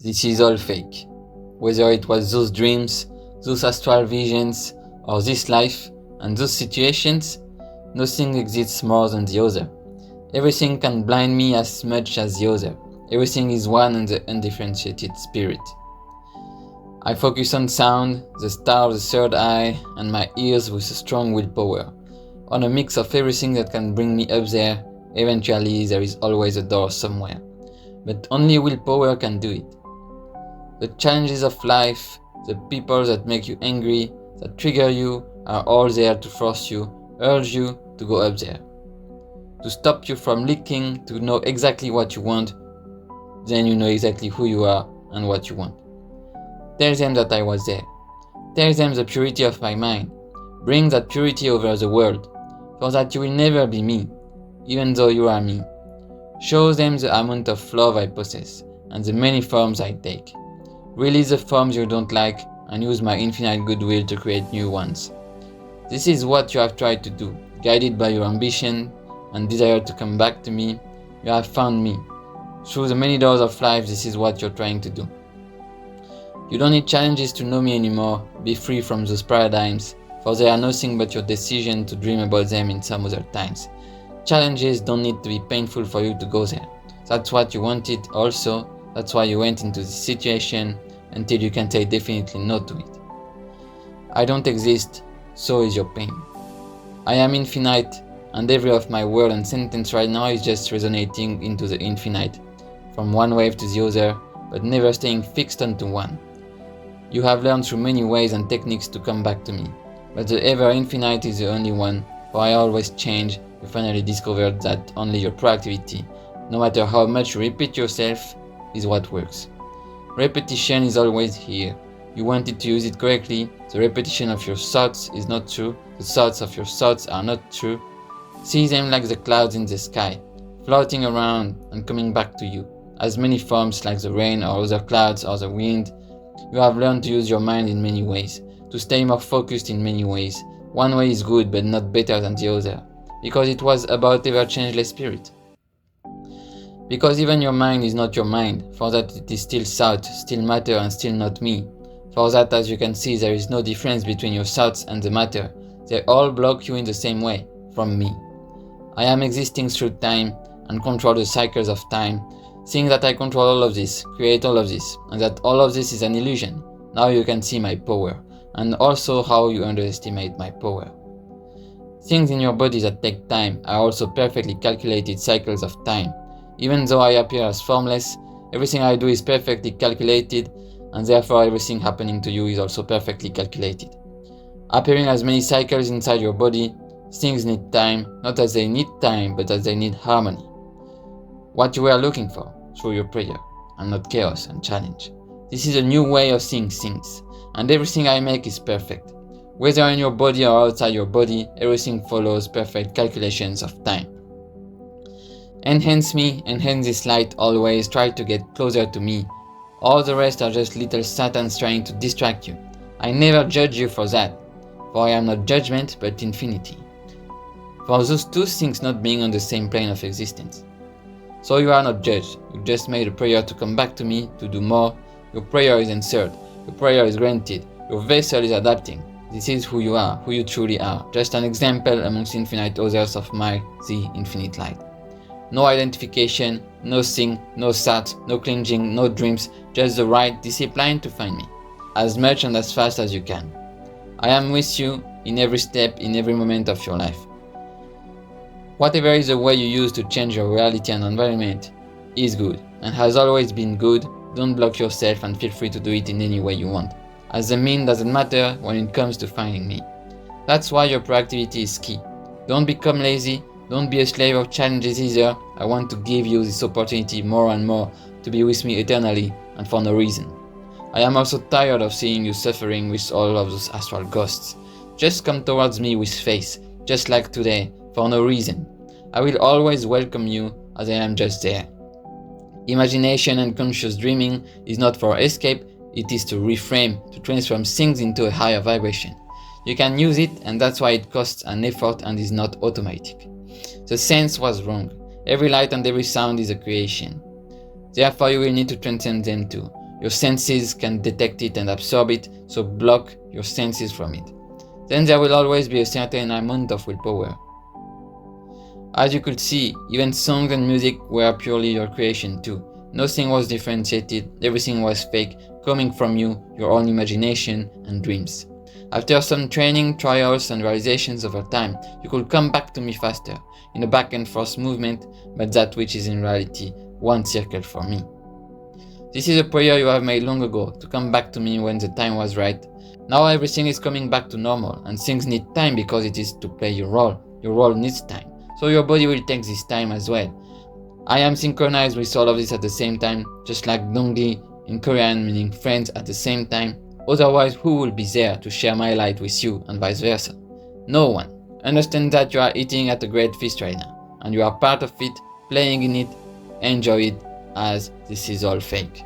this is all fake. Whether it was those dreams, those astral visions, or this life and those situations, nothing exists more than the other. Everything can blind me as much as the other. Everything is one and the undifferentiated spirit. I focus on sound, the star of the third eye, and my ears with a strong willpower. On a mix of everything that can bring me up there, eventually there is always a door somewhere. But only willpower can do it. The challenges of life, the people that make you angry, that trigger you, are all there to force you, urge you to go up there. To stop you from leaking, to know exactly what you want, then you know exactly who you are and what you want. Tell them that I was there. Tell them the purity of my mind. Bring that purity over the world, for that you will never be me, even though you are me. Show them the amount of love I possess, and the many forms I take. Release the forms you don't like, and use my infinite goodwill to create new ones. This is what you have tried to do, guided by your ambition and desire to come back to me. You have found me. Through the many doors of life, this is what you're trying to do. You don't need challenges to know me anymore. Be free from those paradigms, for they are nothing but your decision to dream about them in some other times. Challenges don't need to be painful for you to go there. That's what you wanted also. That's why you went into this situation, until you can say definitely no to it. I don't exist, so is your pain. I am infinite, and every of my word and sentence right now is just resonating into the infinite, from one wave to the other, but never staying fixed onto one. You have learned through many ways and techniques to come back to me, but the ever infinite is the only one, for I always change. You finally discovered that only your proactivity, no matter how much you repeat yourself, is what works. Repetition is always here. You wanted to use it correctly. The repetition of your thoughts is not true. The thoughts of your thoughts are not true. See them like the clouds in the sky, floating around and coming back to you, as many forms like the rain or other clouds or the wind. You have learned to use your mind in many ways, to stay more focused in many ways. One way is good but not better than the other, because it was about ever changeless spirit. Because even your mind is not your mind, for that it is still thought, still matter and still not me. For that, as you can see, there is no difference between your thoughts and the matter. They all block you in the same way, from me. I am existing through time and control the cycles of time, seeing that I control all of this, create all of this, and that all of this is an illusion. Now you can see my power, and also how you underestimate my power. Things in your body that take time are also perfectly calculated cycles of time. Even though I appear as formless, everything I do is perfectly calculated, and therefore everything happening to you is also perfectly calculated. Appearing as many cycles inside your body, things need time, not as they need time, but as they need harmony. What you were looking for through your prayer, and not chaos and challenge. This is a new way of seeing things, and everything I make is perfect. Whether in your body or outside your body, everything follows perfect calculations of time. Enhance me, enhance this light always, try to get closer to me. All the rest are just little satans trying to distract you. I never judge you for that, for I am not judgment but infinity. For those two things not being on the same plane of existence. So you are not judged, you just made a prayer to come back to me, to do more. Your prayer is answered, your prayer is granted, your vessel is adapting. This is who you are, who you truly are, just an example amongst infinite others of the infinite light. No identification, no thing, no thought, no clinging, no dreams, just the right discipline to find me, as much and as fast as you can. I am with you in every step, in every moment of your life. Whatever is the way you use to change your reality and environment is good, and has always been good. Don't block yourself and feel free to do it in any way you want, as the mean doesn't matter when it comes to finding me. That's why your proactivity is key. Don't become lazy. Don't be a slave of challenges either. I want to give you this opportunity more and more to be with me eternally and for no reason. I am also tired of seeing you suffering with all of those astral ghosts. Just come towards me with faith, just like today, for no reason. I will always welcome you as I am just there. Imagination and conscious dreaming is not for escape, it is to reframe, to transform things into a higher vibration. You can use it, and that's why it costs an effort and is not automatic. The sense was wrong. Every light and every sound is a creation. Therefore you will need to transcend them too. Your senses can detect it and absorb it, so block your senses from it. Then there will always be a certain amount of willpower. As you could see, even songs and music were purely your creation too. Nothing was differentiated, everything was fake, coming from you, your own imagination and dreams. After some training, trials and realizations over time, you could come back to me faster, in a back and forth movement, but that which is in reality one circle for me. This is a prayer you have made long ago, to come back to me when the time was right. Now everything is coming back to normal, and things need time because it is to play your role. Your role needs time, so your body will take this time as well. I am synchronized with all of this at the same time, just like donggi in Korean, meaning friends at the same time. Otherwise, who will be there to share my light with you and vice versa? No one. Understand that you are eating at a great feast right now, and you are part of it, playing in it, enjoy it, as this is all fake.